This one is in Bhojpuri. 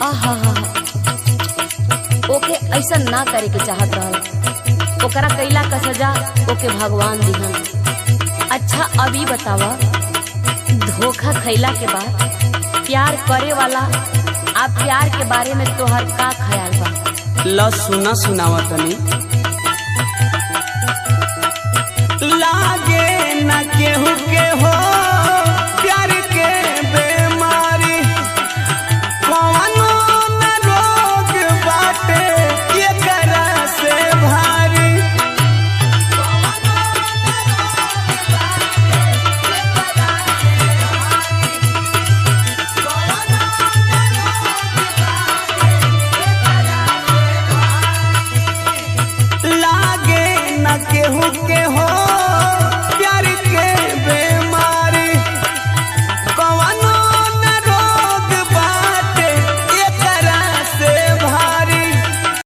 आहा ओके ऐसा ना करे के चाहत रहल, ओकरा कैला का सजा ओके भगवान दिहन। अच्छा अभी बतावा, धोखा खैला के बाद प्यार करे वाला आप प्यार के बारे में तोहर का ख्याल बा? ल सुना सुनावा तनी। लागे न केहू